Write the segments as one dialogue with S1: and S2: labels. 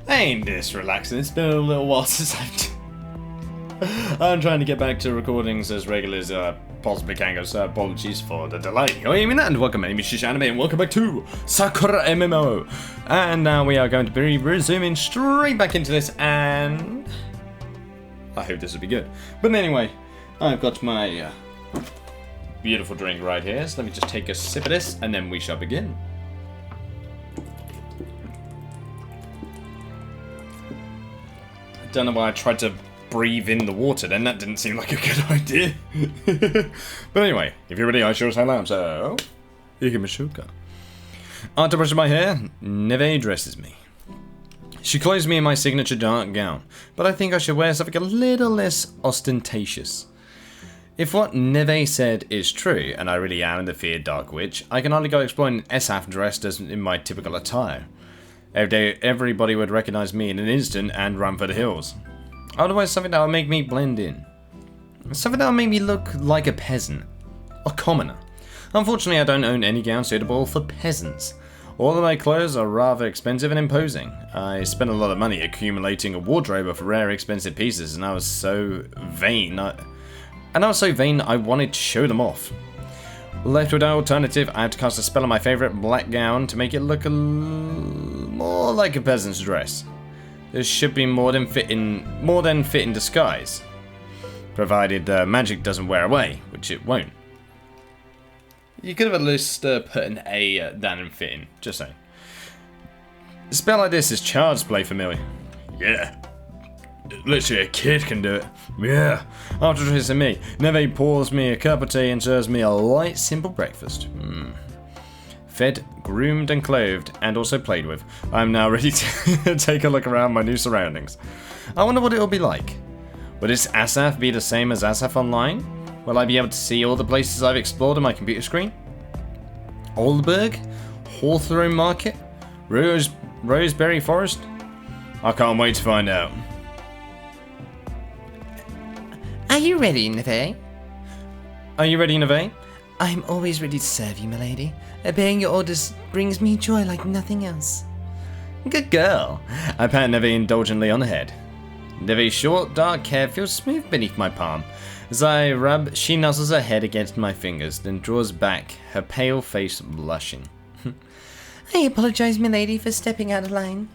S1: Ain't this relaxing? It's been a little while since I'm trying to get back to recordings as regular as possibly can go, so apologies for the delay. Oh, I mean that, and welcome, my name is Yuusha Anime, and welcome back to Sakura MMO. And now we are going to be resuming straight back into this, and I hope this will be good. But anyway, I've got my beautiful drink right here, so let me just take a sip of this, and then we shall begin. I don't know why I tried to breathe in the water then, that didn't seem like a good idea. But anyway, if you're ready, I sure as hell am, so... Ikimashuka. After brushing my hair, Neve dresses me. She clothes me in my signature dark gown, but I think I should wear something a little less ostentatious. If what Neve said is true, and I really am the feared Dark Witch, I can hardly go exploring SF dressed as in my typical attire. Every day, everybody would recognize me in an instant and run for the hills. Otherwise, something that would make me blend in. Something that would make me look like a peasant. A commoner. Unfortunately, I don't own any gown suitable for peasants. All of my clothes are rather expensive and imposing. I spent a lot of money accumulating a wardrobe of rare expensive pieces, and I was so vain. I wanted to show them off. Left with no alternative, I had to cast a spell on my favourite black gown to make it look more like a peasant's dress. This should be more than fit in disguise, provided the magic doesn't wear away, which it won't. You could have at least put an A down in fit in, just saying. A spell like this is child's play for me. Yeah. Literally a kid can do it. Yeah. After dressing me, Neve pours me a cup of tea and serves me a light, simple breakfast. Fed, groomed and clothed, and also played with, I'm now ready to take a look around my new surroundings. I wonder what it'll be like. Will this ASAF be the same as ASAF Online? Will I be able to see all the places I've explored on my computer screen? Oldberg? Hawthorne Market? Roseberry Forest? I can't wait to find out.
S2: Are you ready, Neve?
S1: Are you ready, Neve?
S2: I'm always ready to serve you, milady. Obeying your orders brings me joy like nothing else.
S1: Good girl. I pat Neve indulgently on the head. Neve's short, dark hair feels smooth beneath my palm. As I rub, she nuzzles her head against my fingers, then draws back, her pale face blushing.
S2: I apologize, milady, for stepping out of line.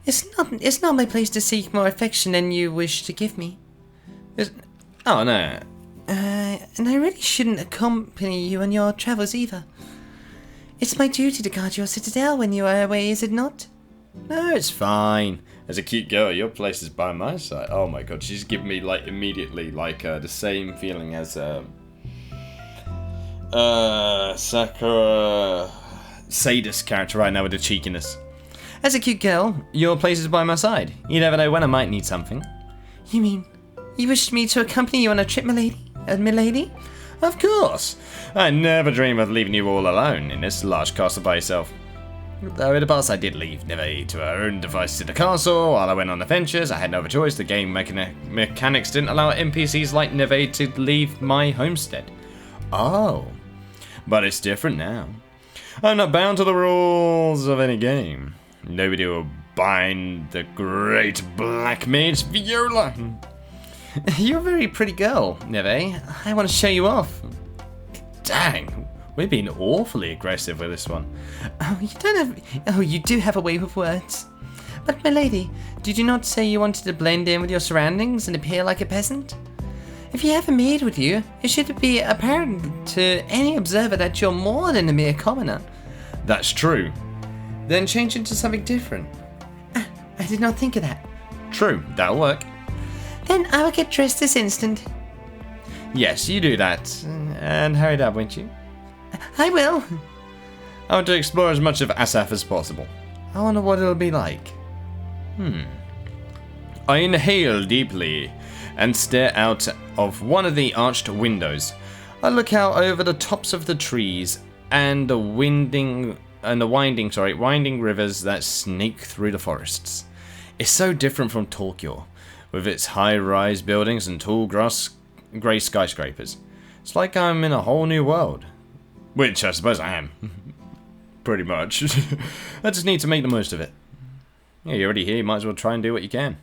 S2: It's not my place to seek more affection than you wish to give me.
S1: Oh, no.
S2: And I really shouldn't accompany you on your travels either. It's my duty to guard your citadel when you are away, is it not?
S1: No, it's fine. As a cute girl, your place is by my side. Oh my god, she's giving me, like, immediately, like, the same feeling as, Sakura sadist character right now with the cheekiness. As a cute girl, your place is by my side. You never know when I might need something.
S2: You mean, you wish me to accompany you on a trip, milady?
S1: Of course. I never dream of leaving you all alone in this large castle by yourself. Though in the past I did leave Neve to her own devices in the castle while I went on adventures. I had no other choice. The game mechanics didn't allow NPCs like Neve to leave my homestead. Oh. But it's different now. I'm not bound to the rules of any game. Nobody will bind the great black mage Viola.
S2: You're a very pretty girl, Neve. I want to show you off.
S1: Dang, we're being awfully aggressive with this one.
S2: You do have a way with words. But milady, did you not say you wanted to blend in with your surroundings and appear like a peasant? If you have a maid with you, it should be apparent to any observer that you're more than a mere commoner.
S1: That's true.
S2: Then change into something different. I did not think of that.
S1: True, that'll work.
S2: Then I will get dressed this instant.
S1: Yes, you do that. And hurry up, won't you?
S2: I will.
S1: I want to explore as much of ASAF as possible. I wonder what it'll be like. I inhale deeply and stare out of one of the arched windows. I look out over the tops of the trees and the winding rivers that snake through the forests. It's so different from Tokyo, with its high-rise buildings and tall grey skyscrapers. It's like I'm in a whole new world. Which I suppose I am. Pretty much. I just need to make the most of it. Yeah, you're already here, you might as well try and do what you can.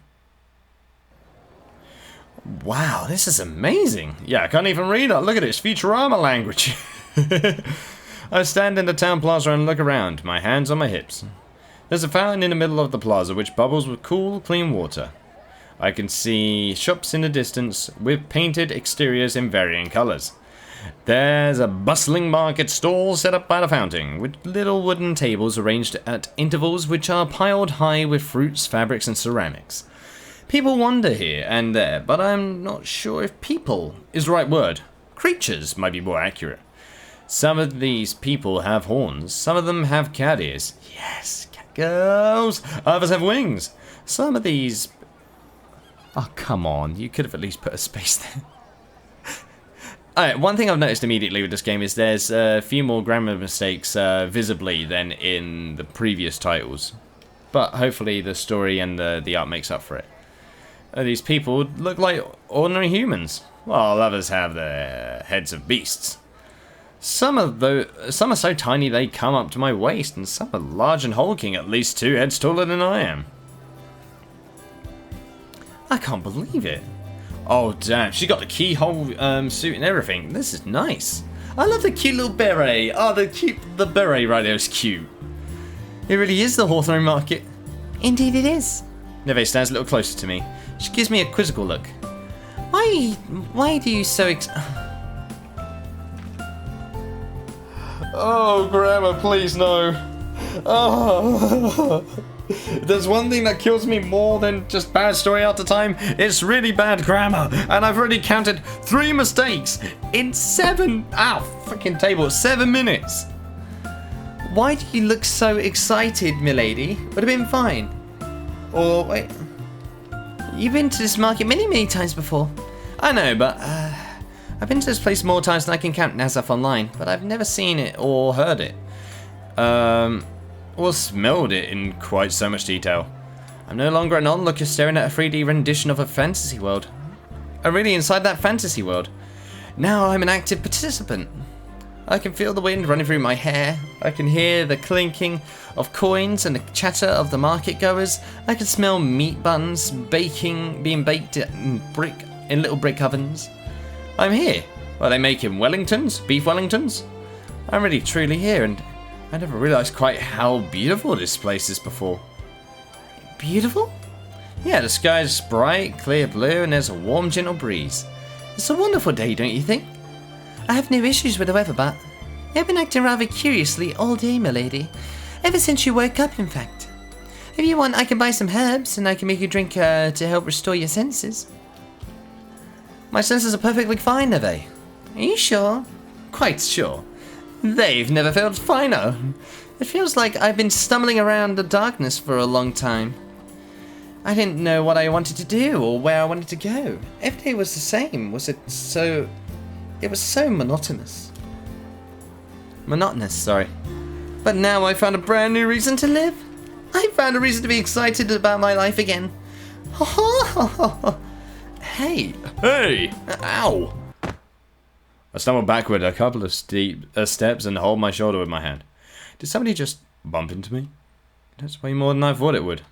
S1: Wow, this is amazing. Yeah, I can't even read it. Look at it, it's Futurama language. I stand in the town plaza and look around, my hands on my hips. There's a fountain in the middle of the plaza which bubbles with cool, clean water. I can see shops in the distance with painted exteriors in varying colours. There's a bustling market stall set up by the fountain, with little wooden tables arranged at intervals which are piled high with fruits, fabrics and ceramics. People wander here and there, but I'm not sure if people is the right word. Creatures might be more accurate. Some of these people have horns, some of them have cat ears. Yes, cat girls! Others have wings. Some of these... Oh, come on, you could have at least put a space there. Alright, one thing I've noticed immediately with this game is there's a few more grammar mistakes visibly than in the previous titles. But hopefully the story and the art makes up for it. These people look like ordinary humans, while others have the heads of beasts. Some are so tiny they come up to my waist, and some are large and hulking, at least 2 heads taller than I am. I can't believe it. Oh damn, she got the keyhole suit and everything. This is nice. I love the cute little beret. Oh, the beret right there is cute. It really is the Hawthorne Market.
S2: Indeed it is.
S1: Neve stands a little closer to me. She gives me a quizzical look.
S2: Why do you so
S1: Oh, Grandma, please no. Oh. There's one thing that kills me more than just bad story after time. It's really bad grammar, and I've already counted 3 mistakes in 7. Freaking table, 7 minutes.
S2: Why do you look so excited, milady? Would have been fine. Or wait, you've been to this market many times before.
S1: I know, but
S2: I've been to this place more times than I can count Nazaf online, but I've never seen it or heard it.
S1: Or smelled it in quite so much detail. I'm no longer an onlooker staring at a 3D rendition of a fantasy world. I'm really inside that fantasy world. Now I'm an active participant. I can feel the wind running through my hair. I can hear the clinking of coins and the chatter of the market goers. I can smell meat buns being baked in little brick ovens. I'm here. Are they making Wellingtons? Beef Wellingtons? I'm really truly here, and I never realised quite how beautiful this place is before.
S2: Beautiful?
S1: Yeah, the sky is bright, clear blue, and there's a warm, gentle breeze.
S2: It's a wonderful day, don't you think? I have no issues with the weather, but you've been acting rather curiously all day, milady. Ever since you woke up, in fact. If you want, I can buy some herbs, and I can make you drink to help restore your senses.
S1: My senses are perfectly fine, Neve.
S2: Are you sure?
S1: Quite sure. They've never felt finer.
S2: It feels like I've been stumbling around the darkness for a long time. I didn't know what I wanted to do or where I wanted to go. Every day was the same. It was so monotonous.
S1: Monotonous, sorry.
S2: But now I found a brand new reason to live. I found a reason to be excited about my life again. Hey!
S1: Hey!
S2: Ow!
S1: I stumbled backward a couple of steep steps and hold my shoulder with my hand. Did somebody just bump into me? That's way more than I thought it would.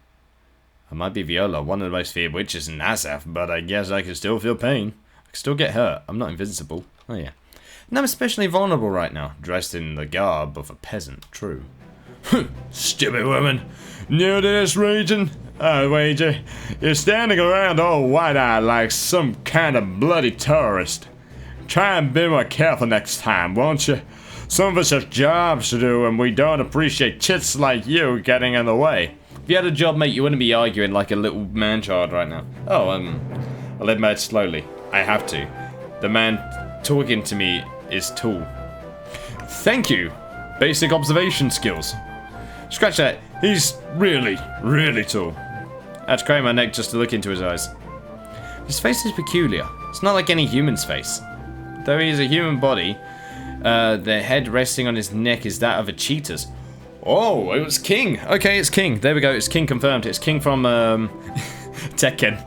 S1: I might be Viola, one of the most feared witches in Nazaf, but I guess I can still feel pain. I can still get hurt. I'm not invincible. Oh yeah. And I'm especially vulnerable right now, dressed in the garb of a peasant. True. Stupid woman. New to this region? I wager you're standing around all wide-eyed like some kind of bloody terrorist. Try and be more careful next time, won't you? Some of us have jobs to do and we don't appreciate chits like you getting in the way. If you had a job, mate, you wouldn't be arguing like a little man-child right now. Oh, I'll admit slowly. I have to. The man talking to me is tall. Thank you. Basic observation skills. Scratch that. He's really, really tall. I had to crane my neck just to look into his eyes. His face is peculiar. It's not like any human's face. Though he is a human body, the head resting on his neck is that of a cheetah's. Oh, it was King. Okay, it's King. There we go. It's King confirmed. It's King from Tekken.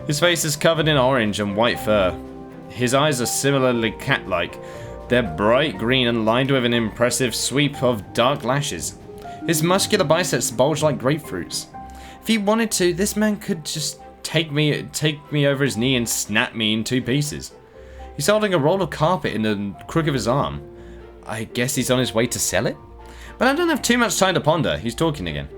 S1: His face is covered in orange and white fur. His eyes are similarly cat-like. They're bright green and lined with an impressive sweep of dark lashes.
S2: His muscular biceps bulge like grapefruits. If he wanted to, this man could just take me over his knee and snap me in 2 pieces. He's holding a roll of carpet in the crook of his arm. I guess he's on his way to sell it? But I don't have too much time to ponder. He's talking again.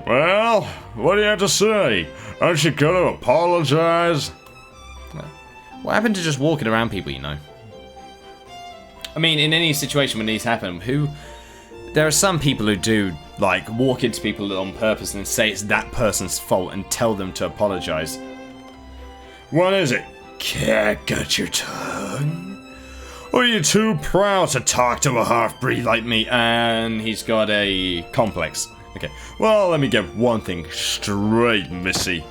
S1: Well, what do you have to say? Aren't you gonna apologize?
S2: What happened to just walking around people, you know? I mean, in any situation when these happen, there are some people who do, like, walk into people on purpose and say it's that person's fault and tell them to apologize.
S1: What is it? Cat got your tongue? Or are you too proud to talk to a half-breed like me?
S2: And he's got a complex.
S1: Okay, well, let me get one thing straight, missy.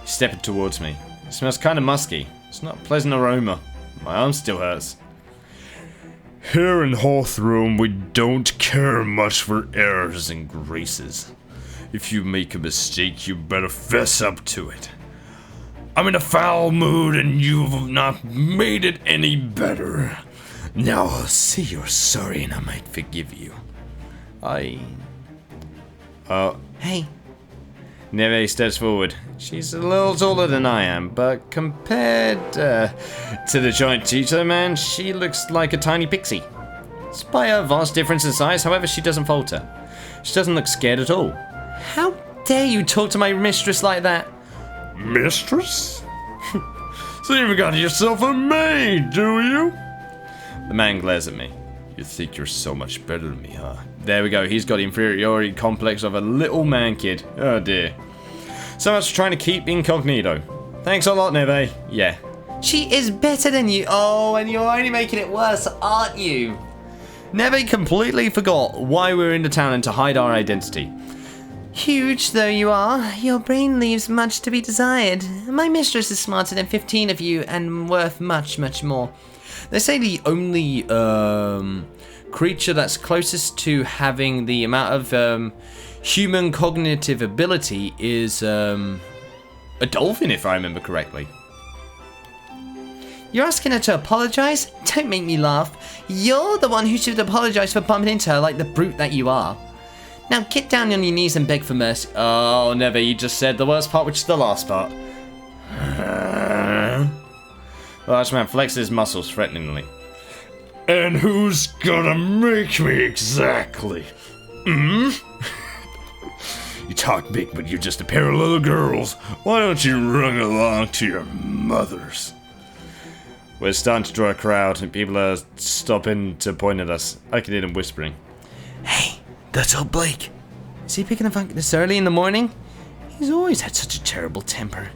S2: He's stepping towards me. It smells kind of musky. It's not a pleasant aroma. My arm still hurts.
S1: Here in Hawthroom, we don't care much for errors and graces. If you make a mistake, you better fess up to it. I'm in a foul mood and you've not made it any better. Now I'll say you're sorry and I might forgive you.
S2: Hey. Neve steps forward. She's a little taller than I am, but compared to the giant teacher man, she looks like a tiny pixie. Despite her vast difference in size, however, she doesn't falter. She doesn't look scared at all. How dare you talk to my mistress like that?
S1: Mistress? So you've got yourself a maid, do you?
S2: The man glares at me.
S1: You think you're so much better than me, huh?
S2: There we go, he's got the inferiority complex of a little man kid. Oh dear. So much for trying to keep incognito. Thanks a lot, Neve. Yeah. She is better than you. Oh, and you're only making it worse, aren't you? Neve completely forgot why we were in the town and to hide our identity. Huge though you are, your brain leaves much to be desired. My mistress is smarter than 15 of you and worth much, much more. They say the only creature that's closest to having the amount of human cognitive ability is a dolphin, if I remember correctly. You're asking her to apologize? Don't make me laugh. You're the one who should apologize for bumping into her like the brute that you are. Now get down on your knees and beg for mercy. Oh, never. You just said the worst part, which is the last part. The large man flexes his muscles threateningly.
S1: And who's gonna make me exactly? You talk big, but you're just a pair of little girls. Why don't you run along to your mothers?
S2: We're starting to draw a crowd, and people are stopping to point at us. I can hear them whispering. Hey, that's old Blake. Is he picking a fight this early in the morning? He's always had such a terrible temper.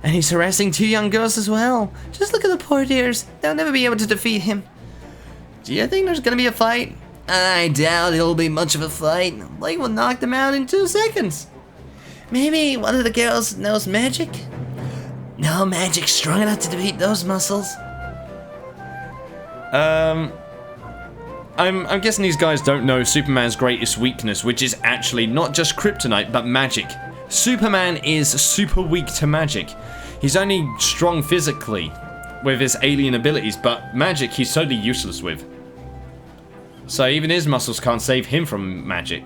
S2: And he's harassing 2 young girls as well. Just look at the poor dears. They'll never be able to defeat him. Do you think there's gonna be a fight? I doubt it'll be much of a fight. Blake will knock them out in 2 seconds. Maybe one of the girls knows magic? No magic strong enough to defeat those muscles. I'm guessing these guys don't know Superman's greatest weakness, which is actually not just kryptonite, but magic. Superman is super weak to magic. He's only strong physically with his alien abilities, but magic he's totally useless with. So even his muscles can't save him from magic.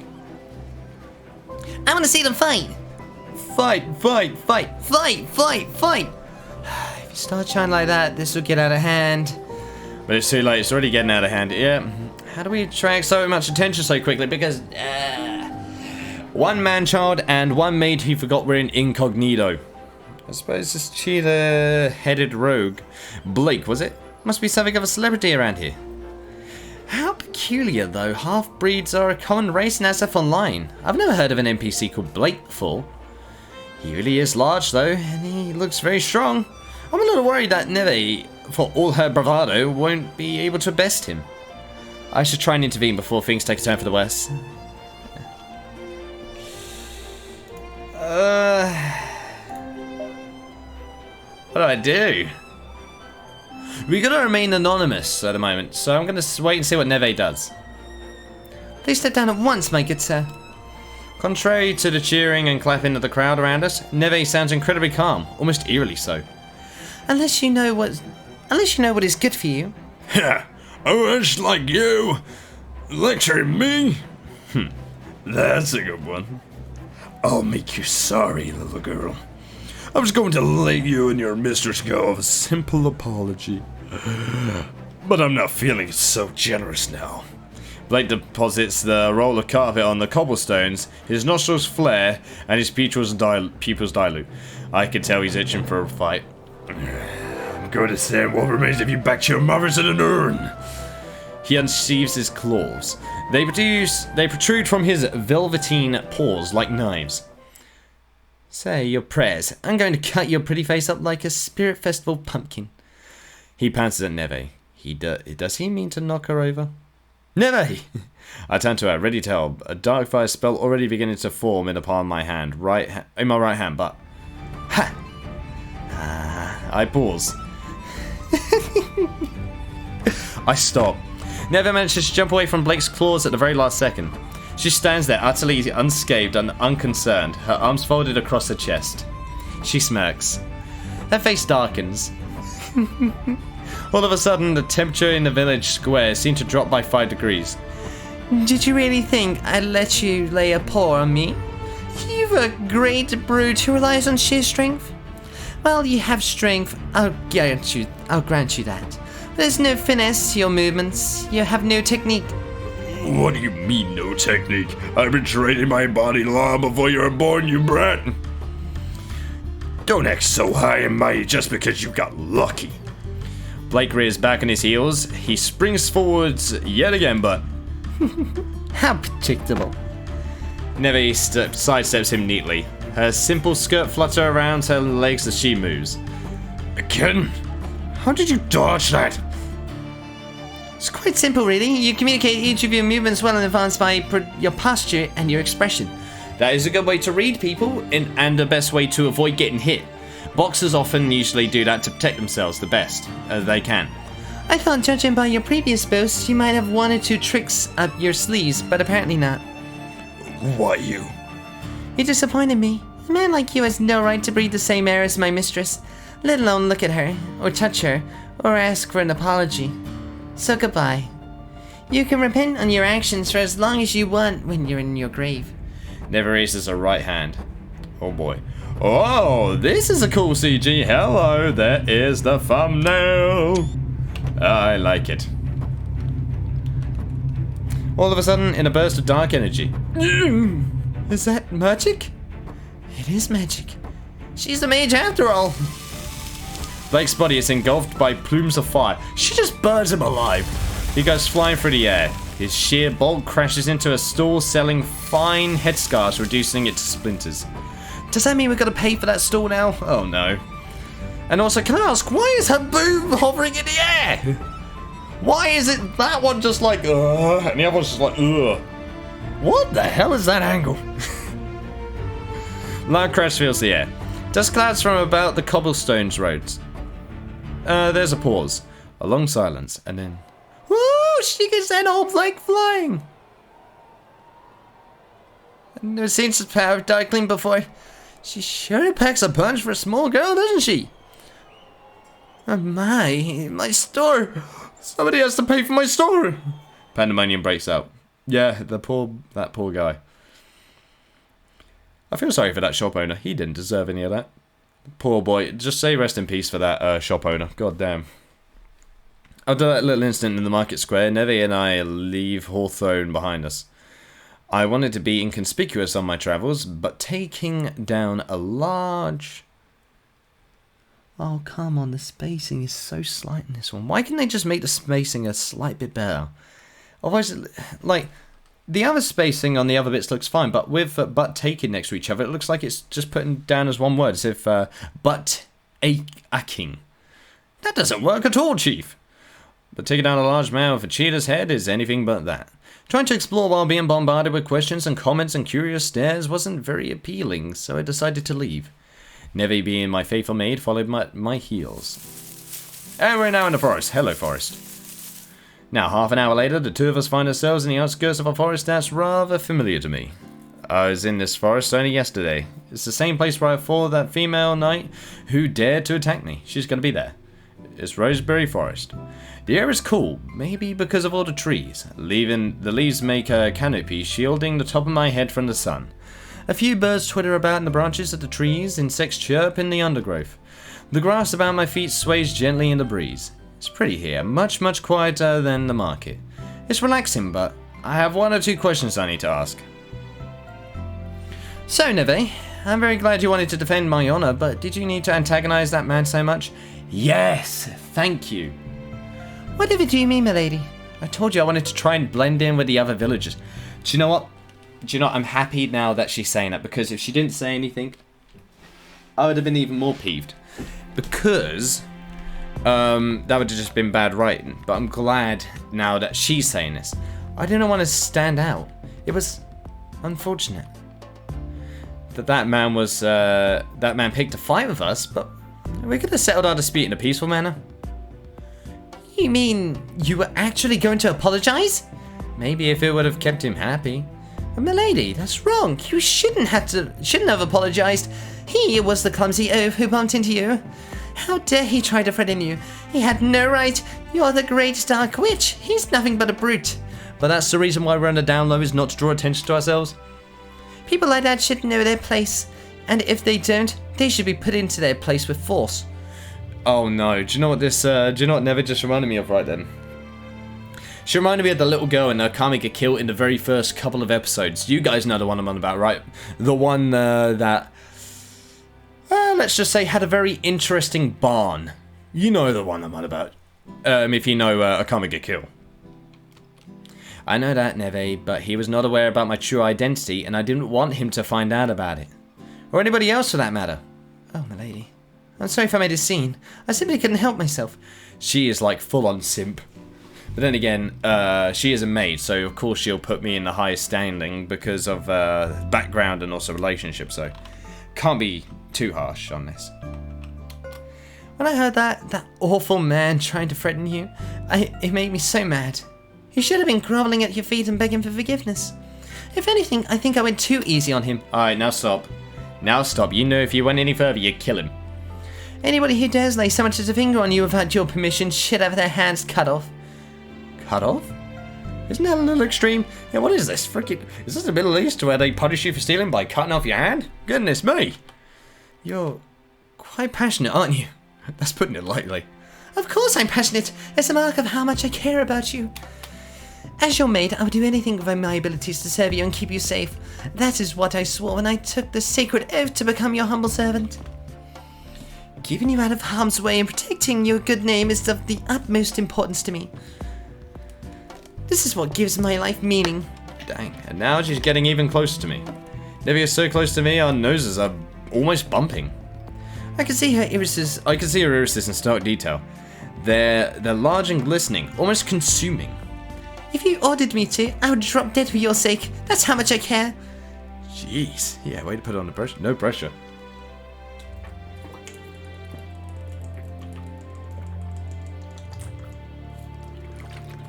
S2: I want to see them fight. Fight, fight, fight, fight, fight, fight. If you start shouting like that, this will get out of hand. But it's too late, it's already getting out of hand. Yeah. How do we attract so much attention so quickly? Because, one man-child and one maid who forgot we're in incognito. I suppose this cheetah-headed rogue. Blake, was it? Must be something of a celebrity around here. How peculiar, though. Half-breeds are a common race in SF Online. I've never heard of an NPC called Blake before. He really is large, though, and he looks very strong. I'm a little worried that Neve, for all her bravado, won't be able to best him. I should try and intervene before things take a turn for the worse. What do I do? We gotta remain anonymous at the moment, so I'm gonna wait and see what Neve does. Please step down at once, my good sir. Contrary to the cheering and clapping of the crowd around us, Neve sounds incredibly calm, almost eerily so. Unless you know what is good for you.
S1: Ha! A wench like you lecturing me? That's a good one. I'll make you sorry, little girl. I was going to let you and your mistress go of a simple apology. But I'm not feeling so generous now. Blake deposits the roll of carpet on the cobblestones, his nostrils flare, and his pupils dilute. I can tell he's itching for a fight. I'm going to stand what remains of you back to your mothers in an urn. He unsheathes his claws. They protrude from his velveteen paws like knives. Say your prayers. I'm going to cut your pretty face up like a Spirit Festival pumpkin. He pounces at Neve. Does he mean to knock her over? Neve! I turn to her, ready to help. A dark fire spell already beginning to form in the palm of my hand. In my right hand, but... Ha! I pause. I stop. Neve manages to jump away from Blake's claws at the very last second. She stands there utterly unscathed and unconcerned, her arms folded across her chest. She smirks. Her face darkens. All of a sudden, the temperature in the village square seemed to drop by 5 degrees. Did you really think I'd let you lay a paw on me? You're a great brute who relies on sheer strength. Well, you have strength, I'll grant you that. There's no finesse to your movements. You have no technique. What do you mean, no technique? I've been training my body long before you were born, you brat. Don't act so high and mighty just because you got lucky. Blake rears back on his heels. He springs forwards yet again, but... How predictable. Neve sidesteps him neatly. Her simple skirt flutter around her legs as she moves. Again? How did you dodge that? It's quite simple, really. You communicate each of your movements well in advance by your posture and your expression. That is a good way to read people, and the best way to avoid getting hit. Boxers usually do that to protect themselves the best they can. I thought, judging by your previous boasts, you might have 1 or 2 tricks up your sleeves, but apparently not. Why you? You disappointed me. A man like you has no right to breathe the same air as my mistress, let alone look at her, or touch her, or ask for an apology. So goodbye. You can repent on your actions for as long as you want when you're in your grave. Neve raises her right hand. Oh boy. Oh, this is a cool CG. Hello, there is the thumbnail. I like it. All of a sudden, in a burst of dark energy. Is that magic? It is magic. She's a mage after all. Blake's body is engulfed by plumes of fire. She just burns him alive. He goes flying through the air. His sheer bulk crashes into a stall selling fine headscarves, reducing it to splinters. Does that mean we've got to pay for that stall now? Oh no. And also, can I ask, why is her boob hovering in the air? Why is it that one just like, and the other one's just like, ugh. What the hell is that angle? Loud crash fills the air. Dust clouds from about the cobblestones roads. There's a pause. A long silence, and then... Woo! She can send old Blake flying! I've never seen such power of darkling before. She sure packs a punch for a small girl, doesn't she? Oh my store! Somebody has to pay for my store! Pandemonium breaks out. Yeah, that poor guy. I feel sorry for that shop owner. He didn't deserve any of that. Poor boy. Just say rest in peace for that shop owner. God damn. After that little incident in the market square, Neve and I leave Hawthorne behind us. I wanted to be inconspicuous on my travels, but taking down a large... Oh, come on. The spacing is so slight in this one. Why can't they just make the spacing a slight bit better? Otherwise, like... The other spacing on the other bits looks fine, but with but taken next to each other, it looks like it's just putting down as one word, as if but aching. That doesn't work at all, Chief. But taking down a large man with a cheetah's head is anything but that. Trying to explore while being bombarded with questions and comments and curious stares wasn't very appealing, so I decided to leave. Neve, being my faithful maid, followed my heels. And we're now in the forest. Hello, forest. Now, half an hour later, the two of us find ourselves in the outskirts of a forest that's rather familiar to me. I was in this forest only yesterday. It's the same place where I fought that female knight who dared to attack me. She's going to be there. It's Roseberry Forest. The air is cool, maybe because of all the trees. The leaves make a canopy shielding the top of my head from the sun. A few birds twitter about in the branches of the trees, insects chirp in the undergrowth. The grass about my feet sways gently in the breeze. It's pretty here, much, much quieter than the market. It's relaxing, but I have 1 or 2 questions I need to ask.
S2: So, Neve, I'm very glad you wanted to defend my honor, but did you need to antagonize that man so much?
S1: Yes, thank you.
S2: Whatever do you mean, milady?
S1: I told you I wanted to try and blend in with the other villagers. Do you know what? I'm happy now that she's saying that, because if she didn't say anything, I would have been even more peeved. Because that would have just been bad writing. But I'm glad now that she's saying this. I didn't want to stand out. It was unfortunate that man picked a fight with us, but we could have settled our dispute in a peaceful manner.
S2: You mean you were actually going to apologize?
S1: Maybe if it would have kept him happy.
S2: But milady, that's wrong. You shouldn't have apologized. He was the clumsy oaf who bumped into you. How dare he try to threaten you? He had no right. You're the great dark witch. He's nothing but a brute.
S1: But that's the reason why we're on the down low, is not to draw attention to ourselves.
S2: People like that should know their place. And if they don't, they should be put into their place with force.
S1: Oh no, do you know what Neve just reminded me of right then? She reminded me of the little girl in Akame ga Kill in the very first couple of episodes. You guys know the one I'm on about, right? The one that, let's just say, had a very interesting barn. You know the one I'm on about. If you know Akame ga Kill. I know that, Neve, but he was not aware about my true identity, and I didn't want him to find out about it. Or anybody else for that matter.
S2: Oh, milady. I'm sorry if I made a scene. I simply couldn't help myself.
S1: She is like full-on simp. But then again, she is a maid, so of course she'll put me in the highest standing because of background and also relationship, so can't be too harsh on this.
S2: When I heard that awful man trying to threaten you, it made me so mad. He should have been groveling at your feet and begging for forgiveness. If anything, I think I went too easy on him.
S1: Alright, now stop. Now stop. You know if you went any further, you'd kill him.
S2: Anybody who dares lay so much as a finger on you without your permission should have their hands cut off.
S1: Cut off? Isn't that a little extreme? Yeah, what is this? Is this the Middle East where they punish you for stealing by cutting off your hand? Goodness me!
S2: You're quite passionate, aren't you?
S1: That's putting it lightly.
S2: Of course I'm passionate. It's a mark of how much I care about you. As your maid, I would do anything within my abilities to serve you and keep you safe. That is what I swore when I took the sacred oath to become your humble servant. Keeping you out of harm's way and protecting your good name is of the utmost importance to me. This is what gives my life meaning.
S1: Dang, and now she's getting even closer to me. Neve is so close to me, our noses are almost bumping.
S2: I can see her irises.
S1: I can see her irises in stark detail. They're large and glistening, almost consuming.
S2: If you ordered me to, I would drop dead for your sake. That's how much I care.
S1: Jeez. Yeah, way to put it on the pressure. No pressure.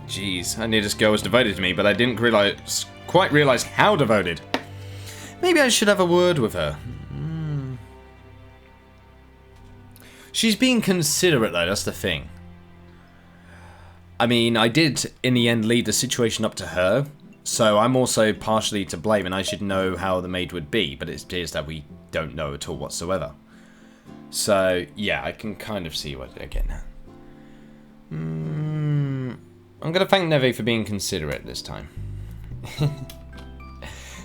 S1: Jeez, I knew this girl was devoted to me, but I didn't quite realize how devoted. Maybe I should have a word with her. She's being considerate though, that's the thing. I mean, I did, in the end, lead the situation up to her, so I'm also partially to blame, and I should know how the maid would be, but it appears that we don't know at all whatsoever. So, yeah, I can kind of see what I get now. I'm going to thank Neve for being considerate this time.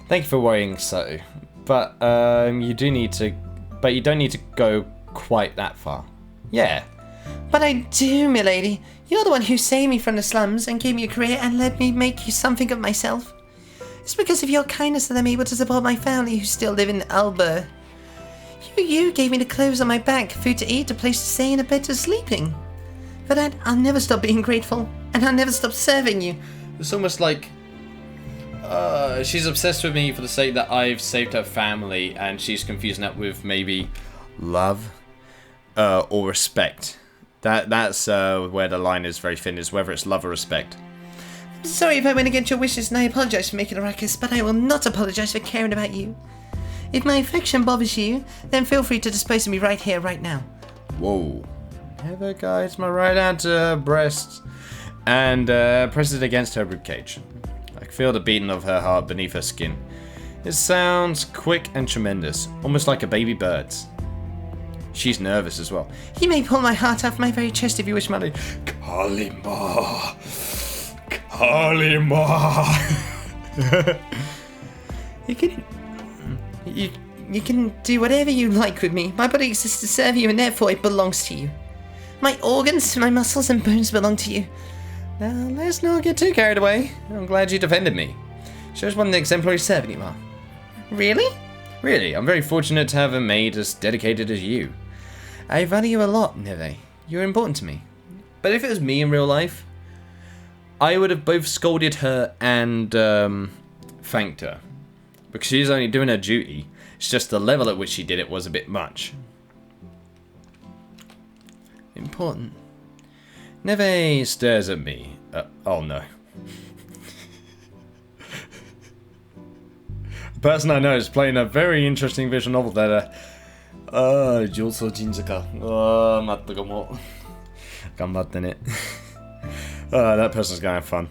S1: Thank you for worrying so, but you don't need to go quite that far. Yeah.
S2: But I do, milady. You're the one who saved me from the slums and gave me a career and let me make you something of myself. It's because of your kindness that I'm able to support my family who still live in Albert. You gave me the clothes on my back, food to eat, a place to stay, and a bed to sleep in. For that, I'll never stop being grateful, and I'll never stop serving you.
S1: It's almost like she's obsessed with me for the sake that I've saved her family, and she's confusing that with maybe love or respect. That's where the line is very thin, is whether it's love or respect.
S2: I'm sorry if I went against your wishes, and I apologise for making a ruckus, but I will not apologise for caring about you. If my affection bothers you, then feel free to dispose of me right here, right now.
S1: Whoa. Never guides my right hand to her breast and presses it against her ribcage. I feel the beating of her heart beneath her skin. It sounds quick and tremendous, almost like a baby bird's. She's nervous as well.
S2: You may pull my heart off my very chest if you wish, Molly.
S1: Kalima. Kalima.
S2: You can do whatever you like with me. My body exists to serve you, and therefore it belongs to you. My organs, my muscles and bones belong to you.
S1: Now, let's not get too carried away. I'm glad you defended me. Shows what an exemplary servant you are.
S2: Really?
S1: Really, I'm very fortunate to have a maid as dedicated as you.
S2: I value you a lot, Neve.
S1: You're important to me. But if it was me in real life, I would have both scolded her and thanked her. Because she's only doing her duty. It's just the level at which she did it was a bit much.
S2: Important.
S1: Neve stares at me. Oh no. The person I know is playing a very interesting visual novel that Joso Jinzuka. That person's gonna have fun.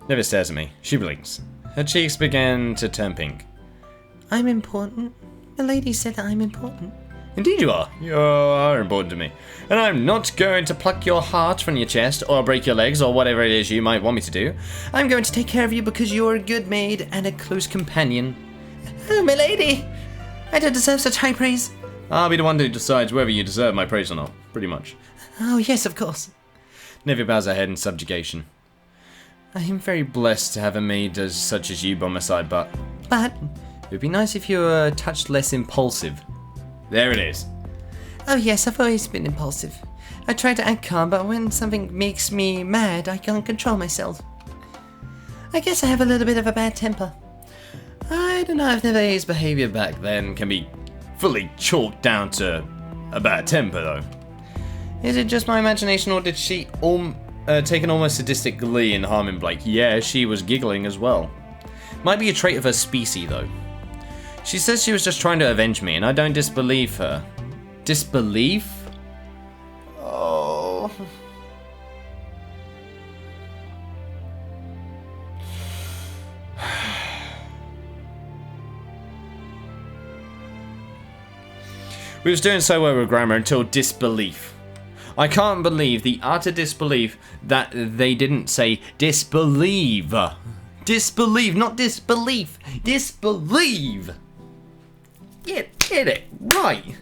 S1: Neve stares at me. She blinks. Her cheeks began to turn pink.
S2: I'm important. The lady said that I'm important.
S1: Indeed you are. You are important to me. And I'm not going to pluck your heart from your chest or break your legs or whatever it is you might want me to do.
S2: I'm going to take care of you because you're a good maid and a close companion. Oh, my lady! I don't deserve such high praise.
S1: I'll be the one who decides whether you deserve my praise or not. Pretty much.
S2: Oh, yes, of course.
S1: Neve bows her head in subjugation. I am very blessed to have a maid such as you by my side, but... It would be nice if you were a touch less impulsive. There it is.
S2: Oh yes, I've always been impulsive. I try to act calm, but when something makes me mad, I can't control myself. I guess I have a little bit of a bad temper.
S1: I don't know if Neve's behaviour back then can be fully chalked down to a bad temper, though. Is it just my imagination, or did she take an almost sadistic glee in harming Blake? Yeah, she was giggling as well. Might be a trait of her species, though. She says she was just trying to avenge me, and I don't disbelieve her. Disbelief? Oh. We was doing so well with grammar until disbelief. I can't believe the utter disbelief that they didn't say disbelieve. Disbelieve, not disbelief. Disbelieve. Get it right.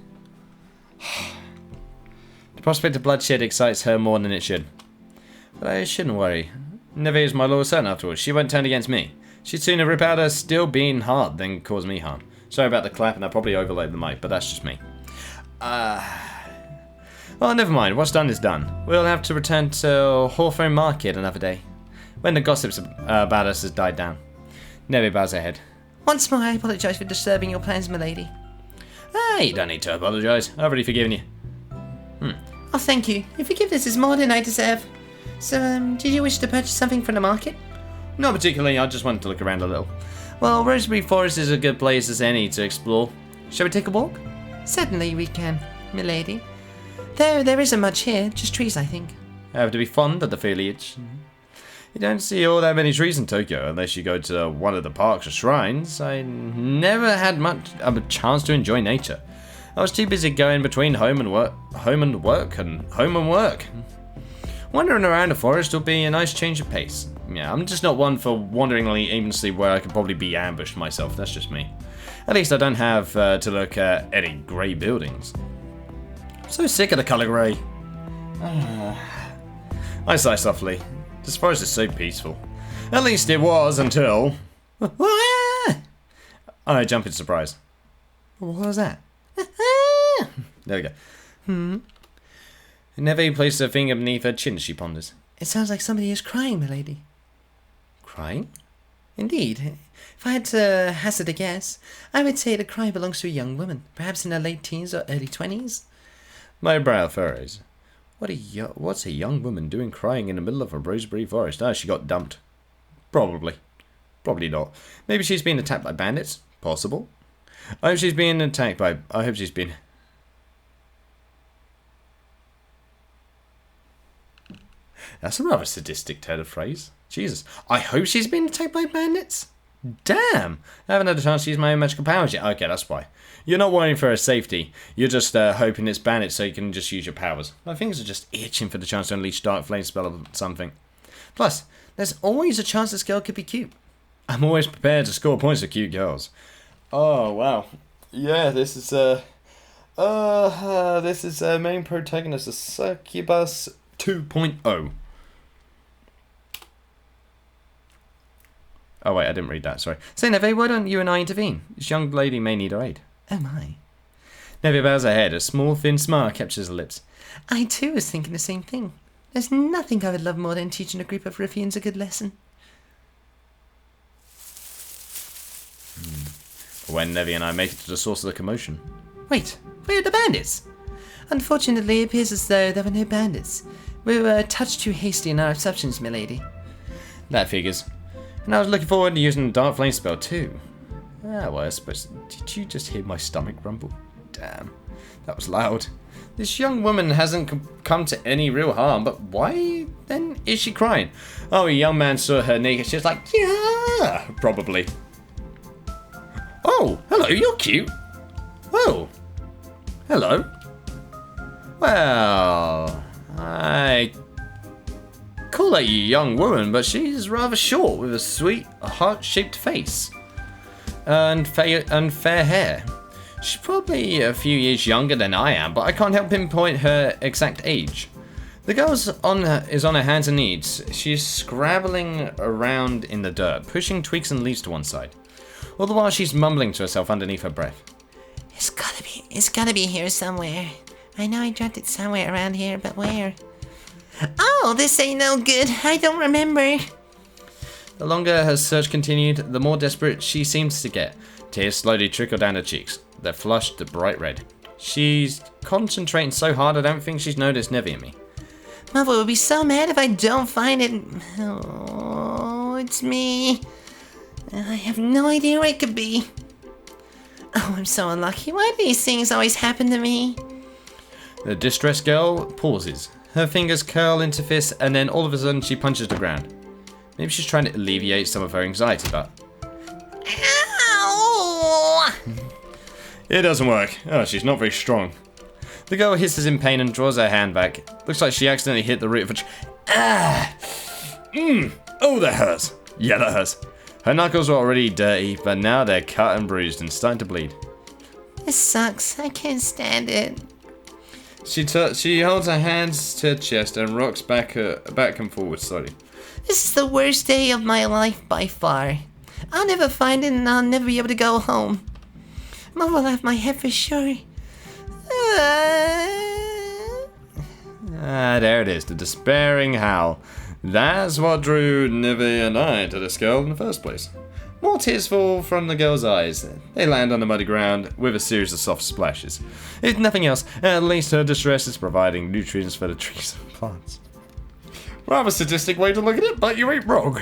S1: The prospect of bloodshed excites her more than it should. But I shouldn't worry. Neve is my loyal servant after all. She won't turn against me. She'd sooner rip out her steel being hard than cause me harm. Sorry about the clap, and I probably overlaid the mic, but that's just me. Well, never mind. What's done is done. We'll have to return to Hawthorne Market another day, when the gossips about us has died down. Neve bows her head.
S2: Once more, I apologise for disturbing your plans, milady.
S1: You don't need to apologise. I've already forgiven you.
S2: Oh, thank you. Your forgiveness is more than I deserve. So, did you wish to purchase something from the market?
S1: Not particularly. I just wanted to look around a little. Well, Roseberry Forest is a good place as any to explore. Shall we take a walk?
S2: Certainly we can, milady. Though there isn't much here, just trees, I think.
S1: I have to be fond of the foliage. You don't see all that many trees in Tokyo unless you go to one of the parks or shrines. I never had much of a chance to enjoy nature. I was too busy going between home and work. Wandering around the forest will be a nice change of pace. Yeah, I'm just not one for wandering aimlessly where I could probably be ambushed myself. That's just me. At least I don't have to look at any grey buildings. I'm so sick of the colour grey. I sigh softly. This forest is so peaceful. At least it was until... I jump in surprise. What was that? There we go. Neve places her finger beneath her chin as she ponders.
S2: It sounds like somebody is crying, milady.
S1: Crying?
S2: Indeed. If I had to hazard a guess, I would say the cry belongs to a young woman, perhaps in her late teens or early 20s.
S1: My brow furrows. What's a young woman doing crying in the middle of a roseberry forest? She got dumped. Probably. Probably not. Maybe she's been attacked by bandits? Possible. I hope she's being attacked by... That's a rather sadistic turn of phrase. Jesus. I hope she's been attacked by bandits? Damn. I haven't had a chance to use my own magical powers yet. Okay, that's why. You're not worrying for her safety. You're just hoping it's bandits so you can just use your powers. My fingers are just itching for the chance to unleash Dark Flame spell or something. Plus, there's always a chance this girl could be cute. I'm always prepared to score points for cute girls. Oh, wow. Yeah, this is main protagonist of Succubus 2.0. Oh wait, I didn't read that, sorry. So Neve, why don't you and I intervene? This young lady may need our aid.
S2: Oh my.
S1: Neve bows her head, a small thin smile captures her lips.
S2: I too was thinking the same thing. There's nothing I would love more than teaching a group of ruffians a good lesson.
S1: When Neve and I make it to the source of the commotion.
S2: Wait, where are the bandits? Unfortunately, it appears as though there were no bandits. We were a touch too hasty in our assumptions, milady.
S1: That figures. And I was looking forward to using the Dark Flame spell too. Ah, well, I suppose. Did you just hear my stomach rumble? Damn, that was loud. This young woman hasn't come to any real harm, but why then is she crying? Oh, a young man saw her naked. She was like, yeah, probably. Oh, hello, you're cute. Oh, hello. Well, I call that you young woman, but she's rather short with a sweet, heart-shaped face and fair hair. She's probably a few years younger than I am, but I can't help pinpoint her exact age. The girl is on her hands and knees. She's scrabbling around in the dirt, pushing twigs and leaves to one side. All the while she's mumbling to herself underneath her breath.
S2: It's gotta be here somewhere. I know I dropped it somewhere around here, but where? Oh, this ain't no good. I don't remember.
S1: The longer her search continued, the more desperate she seems to get. Tears slowly trickle down her cheeks. They're flushed to bright red. She's concentrating so hard I don't think she's noticed Neve and me.
S2: Mother will be so mad if I don't find it. Oh, it's me. I have no idea where it could be. Oh, I'm so unlucky. Why do these things always happen to me?
S1: The distressed girl pauses. Her fingers curl into fists, and then all of a sudden she punches the ground. Maybe she's trying to alleviate some of her anxiety, but...
S2: Ow!
S1: It doesn't work. Oh, she's not very strong. The girl hisses in pain and draws her hand back. Looks like she accidentally hit the root of a Oh, that hurts. Yeah, that hurts. Her knuckles were already dirty, but now they're cut and bruised and starting to bleed.
S2: This sucks. I can't stand it.
S1: She holds her hands to her chest and rocks back and forward slowly.
S2: This is the worst day of my life by far. I'll never find it and I'll never be able to go home. Mom will have my head for sure.
S1: There it is, the despairing howl. That's what drew Neve and I to this girl in the first place. More tears fall from the girl's eyes. They land on the muddy ground with a series of soft splashes. If nothing else, at least her distress is providing nutrients for the trees and plants. Rather sadistic way to look at it, but you ain't wrong.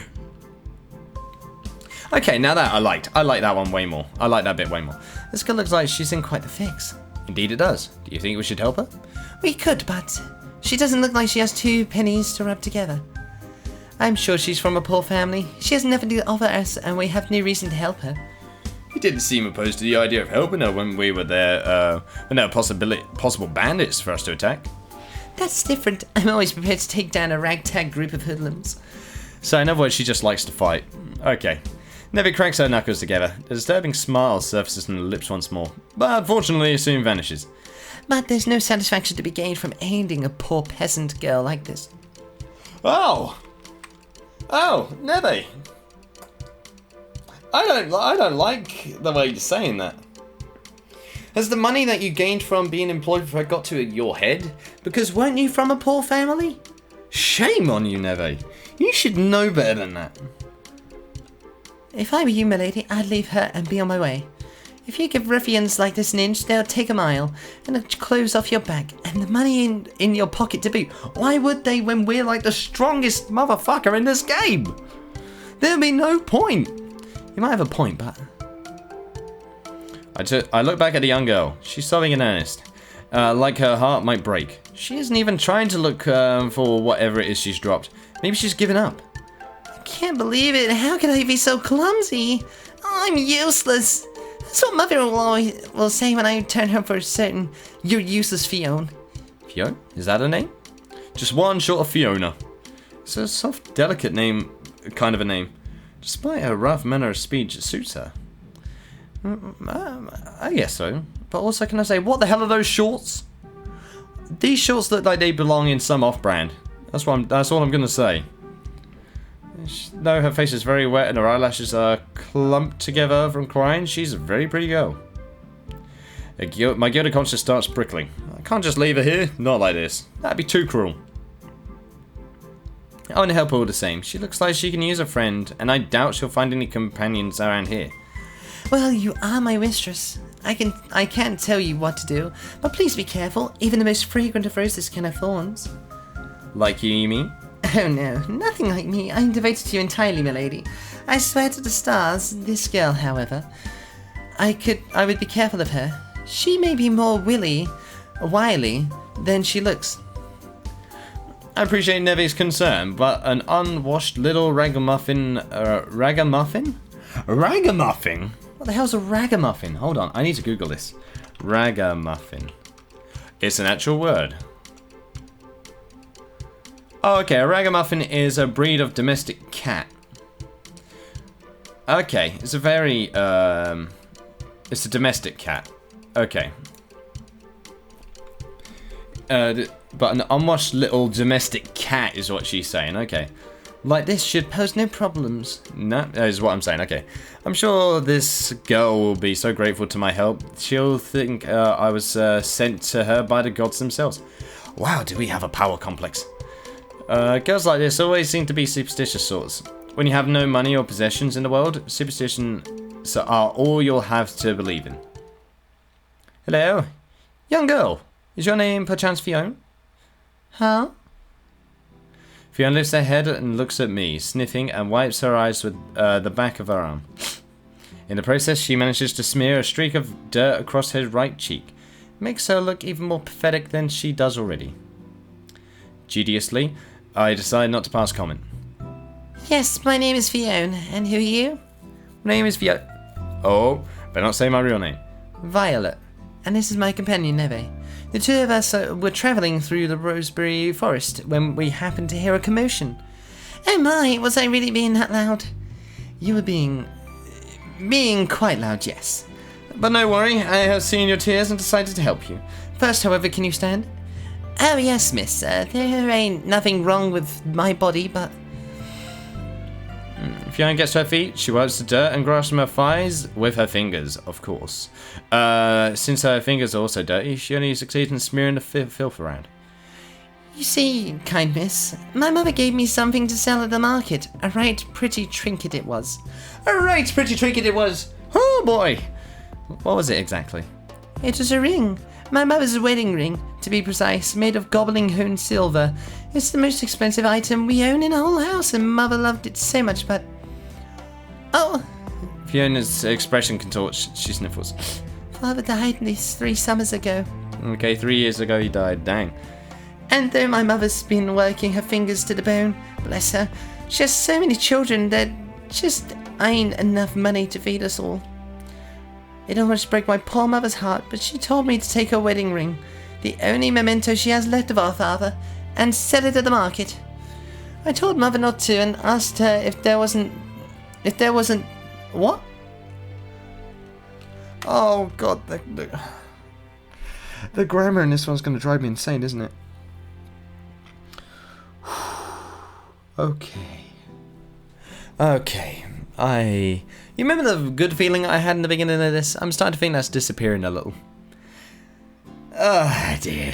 S1: Okay, now that I like that one way more. I like that bit way more. This girl looks like she's in quite the fix. Indeed it does. Do you think we should help her?
S2: We could, but she doesn't look like she has 2 pennies to rub together. I'm sure she's from a poor family. She has nothing to offer us, and we have no reason to help her.
S1: You didn't seem opposed to the idea of helping her when we were there, when there were possible bandits for us to attack.
S2: That's different. I'm always prepared to take down a ragtag group of hoodlums.
S1: So in other words, she just likes to fight. Okay. Neve cracks her knuckles together. A disturbing smile surfaces on her lips once more, but unfortunately it soon vanishes.
S2: But there's no satisfaction to be gained from aiding a poor peasant girl like this.
S1: Oh! Oh, Neve! I don't like the way you're saying that. Has the money that you gained from being employed for her got to your head? Because weren't you from a poor family? Shame on you, Neve. You should know better than that.
S2: If I were you, milady, I'd leave her and be on my way. If you give ruffians like this an inch, they'll take a mile, and the clothes off your back, and the money in your pocket to boot. Why would they when we're like the strongest motherfucker in this game? There'll be no point. You might have a point, but...
S1: I look back at the young girl. She's sobbing in earnest, like her heart might break. She isn't even trying to look for whatever it is she's dropped. Maybe she's given up.
S2: I can't believe it. How could I be so clumsy? Oh, I'm useless. That's what Mother will say when I turn her for certain. You're useless, FION.
S1: FION? Is that a name? Just one short of Fiona. It's a soft, delicate name, kind of a name. Despite her rough manner of speech, it suits her. I guess so. But also, can I say, what the hell are those shorts? These shorts look like they belong in some off-brand. That's all I'm gonna say. Though her face is very wet and her eyelashes are clumped together from crying, she's a very pretty girl. My guilty conscience starts prickling. I can't just leave her here. Not like this. That'd be too cruel. I want to help her all the same. She looks like she can use a friend, and I doubt she'll find any companions around here.
S2: Well, you are my mistress. I can't tell you what to do, but please be careful. Even the most fragrant of roses can have thorns.
S1: Like you mean?
S2: Oh no, nothing like me. I'm devoted to you entirely, milady. I swear to the stars. This girl, however, I would be careful of her. She may be more wily than she looks.
S1: I appreciate Neve's concern, but an unwashed little ragamuffin... ragamuffin? Ragamuffin? What the hell's a ragamuffin? Hold on, I need to Google this. Ragamuffin. It's an actual word. Oh, okay, a ragamuffin is a breed of domestic cat. Okay, it's a very, it's a domestic cat. Okay. But an unwashed little domestic cat is what she's saying, okay. Like this should pose no problems. No, is what I'm saying, okay. I'm sure this girl will be so grateful to my help. She'll think I was sent to her by the gods themselves. Wow, do we have a power complex? Girls like this always seem to be superstitious sorts. When you have no money or possessions in the world, superstitions are all you'll have to believe in. Hello? Young girl, is your name perchance FION?
S2: Huh?
S1: FION lifts her head and looks at me, sniffing, and wipes her eyes with the back of her arm. In the process, she manages to smear a streak of dirt across her right cheek. Makes her look even more pathetic than she does already. Dubiously, I decide not to pass comment.
S2: Yes, my name is FION, and who are you?
S1: My name is FION. Oh, better not say my real name.
S2: Violet, and this is my companion Neve. The two of us were travelling through the Roseberry Forest when we happened to hear a commotion. Oh my, was I really being that loud? You were being quite loud, yes.
S1: But no worry, I have seen your tears and decided to help you.
S2: First, however, can you stand? Oh yes, miss. There ain't nothing wrong with my body, but...
S1: FION gets to her feet, she wipes the dirt and grasps her thighs with her fingers, of course. Since her fingers are also dirty, she only succeeds in smearing the filth around.
S2: You see, kind miss, my mother gave me something to sell at the market. A right pretty trinket it was.
S1: A right pretty trinket it was! Oh boy! What was it exactly?
S2: It was a ring. My mother's wedding ring, to be precise, made of gobbling honed silver. It's the most expensive item we own in the whole house, and Mother loved it so much, but... Oh!
S1: Fiona's expression contorts. She sniffles.
S2: Father died 3 summers ago.
S1: Okay, 3 years ago he died. Dang.
S2: And though my mother's been working her fingers to the bone, bless her, she has so many children that just ain't enough money to feed us all. It almost broke my poor mother's heart, but she told me to take her wedding ring, the only memento she has left of our father, and sell it at the market. I told Mother not to and asked her if there wasn't... What?
S1: Oh god, the grammar in this one's going to drive me insane, isn't it? Okay. You remember the good feeling I had in the beginning of this? I'm starting to think that's disappearing a little. Oh dear.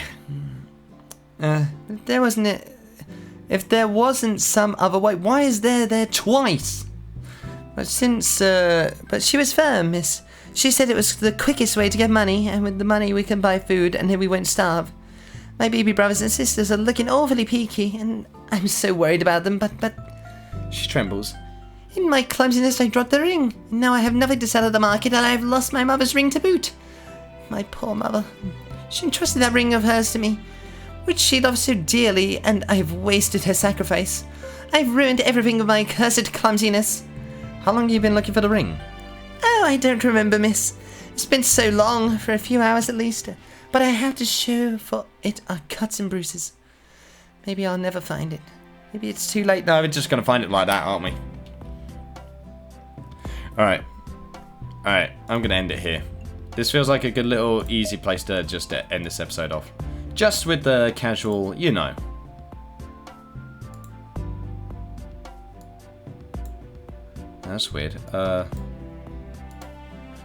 S2: If there wasn't some other way, why is there twice? But she was firm, miss. She said it was the quickest way to get money, and with the money we can buy food, and then we won't starve. My baby brothers and sisters are looking awfully peaky, and I'm so worried about them, but...
S1: She trembles.
S2: In my clumsiness, I dropped the ring. Now I have nothing to sell at the market, and I've lost my mother's ring to boot. My poor mother. She entrusted that ring of hers to me. which she loves so dearly, and I have wasted her sacrifice. I've ruined everything with my accursed clumsiness.
S1: How long have you been looking for the ring?
S2: Oh, I don't remember, miss. It's been so long, for a few hours at least. But I have to show for it are cuts and bruises. Maybe I'll never find it. Maybe it's too late.
S1: No, we're just going to find it like that, aren't we? Alright. Alright, I'm going to end it here. This feels like a good little easy place to just end this episode off. Just with the casual, you know. That's weird.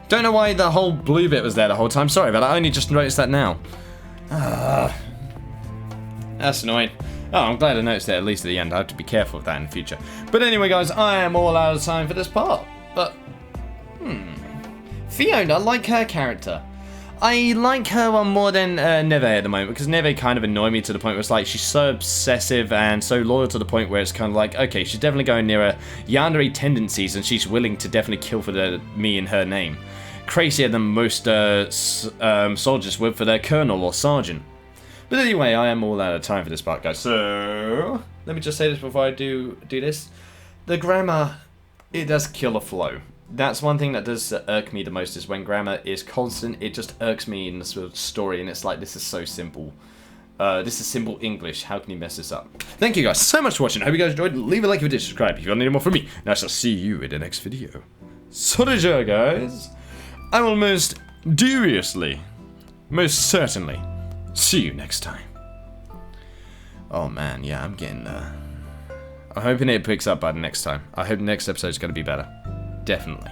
S1: Don't know why the whole blue bit was there the whole time. Sorry, but I only just noticed that now. That's annoying. Oh, I'm glad I noticed it at least at the end. I have to be careful with that in the future. But anyway, guys, I am all out of time for this part. But, Fiona, I like her character. I like her one more than Neve at the moment, because Neve kind of annoyed me to the point where it's like she's so obsessive and so loyal to the point where it's kind of like, okay, she's definitely going near her yandere tendencies and she's willing to definitely kill for me and her name. Crazier than most soldiers would for their colonel or sergeant. But anyway, I am all out of time for this part, guys. So, let me just say this before I do this. The grammar, it does kill a flow. That's one thing that does irk me the most, is when grammar is constant. It just irks me in the sort of story, and it's like, this is so simple. This is simple English. How can you mess this up? Thank you guys so much for watching. I hope you guys enjoyed. Leave a like if you did, subscribe if you want any more from me. And I shall see you in the next video. So did you, guys. I will most certainly see you next time. Oh man, yeah, I'm getting I'm hoping it picks up by the next time. I hope the next episode is going to be better. Definitely.